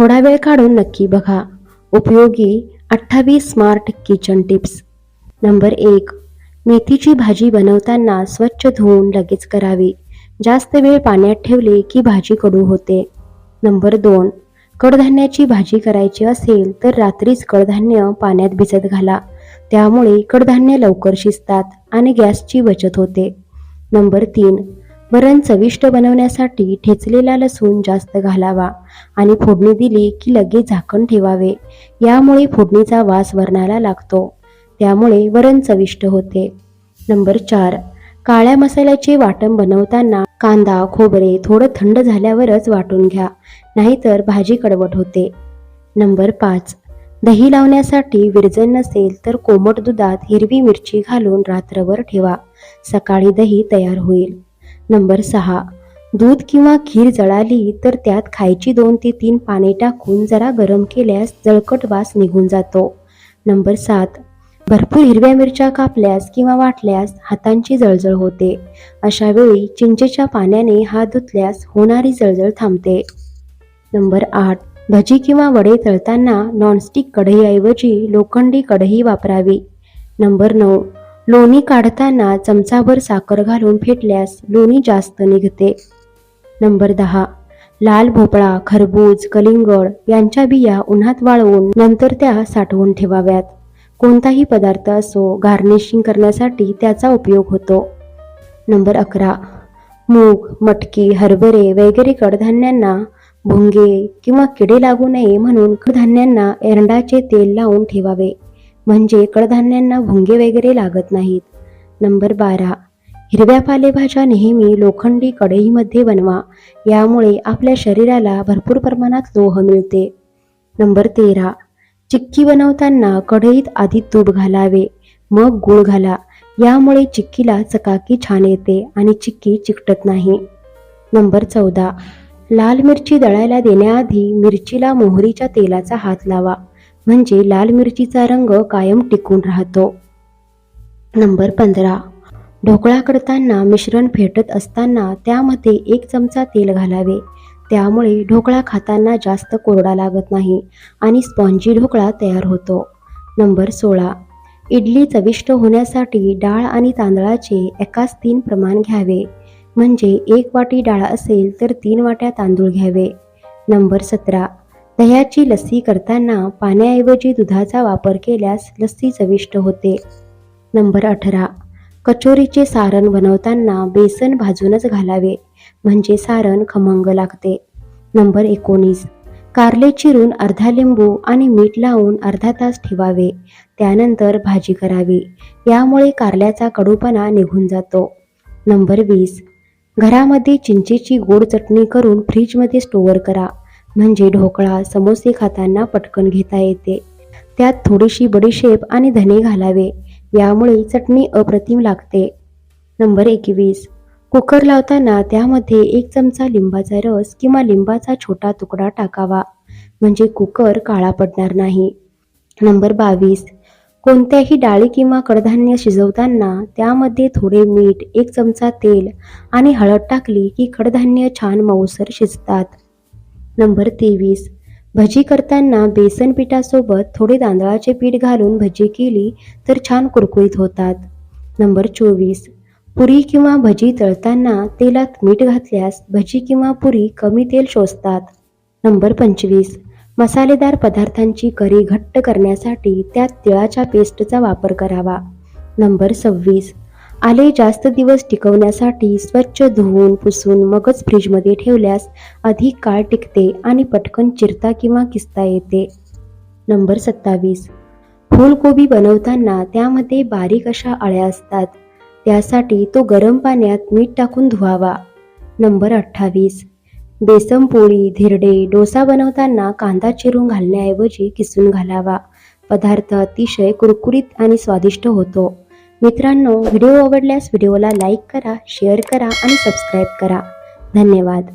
थोडा वेळ काढून नक्की बघा. उपयोगी 28 स्मार्ट किचन टिप्स. नंबर 1. मेथीची भाजी बनवताना स्वच्छ धुवून लगेच करावी. जास्त वेळ पाण्यात ठेवले की भाजी कडू होते. नंबर 2. कडधान्याची भाजी करायची असेल तर रात्रीच कडधान्य पाण्यात भिजत घाला. त्यामुळे कडधान्य लवकर शिजतात आणि गॅसची बचत होते. नंबर 3. वरण चविष्ट बनवण्यासाठी ठेचलेला लसूण जास्त घालावा आणि फोडणी दिली की लगेच झाकण ठेवावे. यामुळे फोडणीचा वास वरणाला लागतो. त्यामुळे वरण चविष्ट होते. नंबर 4. काळ्या मसाल्याचे वाटण बनवताना कांदा, खोबरे थोडं थंड झाल्यावरच वाटून घ्या, नाहीतर भाजी कडवट होते. नंबर 5. दही लावण्यासाठी विरजण नसेल तर कोमट दुधात हिरवी मिरची घालून रात्रभर ठेवा. सकाळी दही तयार होईल. नंबर 6. दूध किंवा खीर जळाली तर त्यात खायची 2 ते 3 पाने टाकून जरा गरम केल्यास जळकट वास निघून जातो. नंबर 7. भरपूर हिरव्या मिरच्या कापल्यास किंवा वाटल्यास हातांची जळजळ होते. अशा वेळी चिंचेच्या पाण्याने हात धुतल्यास होणारी जळजळ थांबते. नंबर 8. भजी किंवा वडे तळताना नॉनस्टिक कढईऐवजी लोखंडी कढई वापरावी. नंबर 9. लोणी काढताना चमचाभर साखर घालून फेटल्यास लोणी जास्त निघते. नंबर 10. लाल भोपळा, खरबूज, कलिंगड यांच्या बिया उन्हात वाळवून नंतर त्या साठवून ठेवाव्यात. कोणताही पदार्थ असो, गार्निशिंग करण्यासाठी त्याचा उपयोग होतो. नंबर 11. मूग, मटकी, हरभरे वगैरे कडधान्यांना भुंगे किंवा किडे लागू नये म्हणून कडधान्यांना एरंडाचे तेल लावून ठेवावे, म्हणजे कडधान्यांना भुंगे वगैरे लागत नाहीत. नंबर 12. हिरव्या पालेभाज्या नेहमी लोखंडी कढईमध्ये बनवा. यामुळे आपल्या शरीराला भरपूर प्रमाणात लोह मिळते. नंबर 13. चिक्की बनवताना कढईत आधी तूप घालावे, मग गूळ घाला. यामुळे चिक्कीला चकाकी छान येते आणि चिक्की चिकटत नाही. नंबर 14. लाल मिरची दळायला देण्याआधी मिरचीला मोहरीच्या तेलाचा हात लावा, म्हणजे लाल मिरचीचा रंग कायम टिकून राहतो. नंबर 15. ढोकळा करताना मिश्रण फेटत असताना त्यामध्ये 1 चमचा तेल घालावे. त्यामुळे ढोकळा खाताना जास्त कोरडा लागत नाही आणि स्पॉन्जी ढोकळा तयार होतो. नंबर 16. इडली चविष्ट होण्यासाठी डाळ आणि तांदळाचे एकास 3 प्रमाण घ्यावे, म्हणजे 1 वाटी डाळ असेल तर 3 वाट्या तांदूळ घ्यावे. नंबर 17. दह्याची लस्सी करताना पाण्याऐवजी दुधाचा वापर केल्यास लस्सी चविष्ट होते. नंबर 18. कचोरीचे सारण बनवताना बेसन भाजूनच घालावे, म्हणजे सारण खमंग लागते. नंबर 19. कारले चिरून अर्धा लिंबू आणि मीठ लावून अर्धा तास ठेवावे. त्यानंतर भाजी करावी. यामुळे कारल्याचा कडूपणा निघून जातो. नंबर 20. घरामध्ये चिंचेची गोड चटणी करून फ्रीजमध्ये स्टोअर करा, म्हणजे ढोकळा, समोसे खाताना पटकन घेता येते. त्यात थोडीशी बडीशेप आणि धने घालावे. यामुळे चटणी अप्रतिम लागते. नंबर 21. कुकर लावताना त्यामध्ये 1 चमचा लिंबाचा रस किंवा लिंबाचा छोटा तुकडा टाकावा, म्हणजे कुकर काळा पडणार नाही. नंबर 22. कोणत्याही डाळी किंवा कडधान्य शिजवताना त्यामध्ये थोडे मीठ, 1 चमचा तेल आणि हळद टाकली की कडधान्य छान मऊसर शिजतात. नंबर 23. भजी करताना बेसन पिठासोबत थोडे तांदळाचे पीठ घालून भजी केली तर छान कुरकुरीत होतात. नंबर 24. पुरी किंवा भजी तळताना तेलात मीठ घातल्यास भजी किंवा पुरी कमी तेल शोषतात. नंबर 25. मसालेदार पदार्थांची करी घट्ट करण्यासाठी त्यात तिळाच्या पेस्टचा वापर करावा. नंबर 26. आले जास्त दिवस टिकवण्यासाठी स्वच्छ धुवून पुसून मगच फ्रीजमध्ये ठेवल्यास अधिक काळ टिकते आणि पटकन चिरता किंवा किसता येते. नंबर 27. फुलकोबी बनवताना त्यामध्ये बारीक अशा अळ्या असतात. त्यासाठी तो गरम पाण्यात मीठ टाकून धुवावा. नंबर 28. बेसन पोळी, धिरडे, डोसा बनवताना कांदा चिरून घालण्याऐवजी किसून घालावा. पदार्थ अतिशय कुरकुरीत आणि स्वादिष्ट होतो. मित्रांनो, व्हिडिओ आवडल्यास व्हिडिओला लाईक करा, शेअर करा आणि सबस्क्राईब करा. धन्यवाद.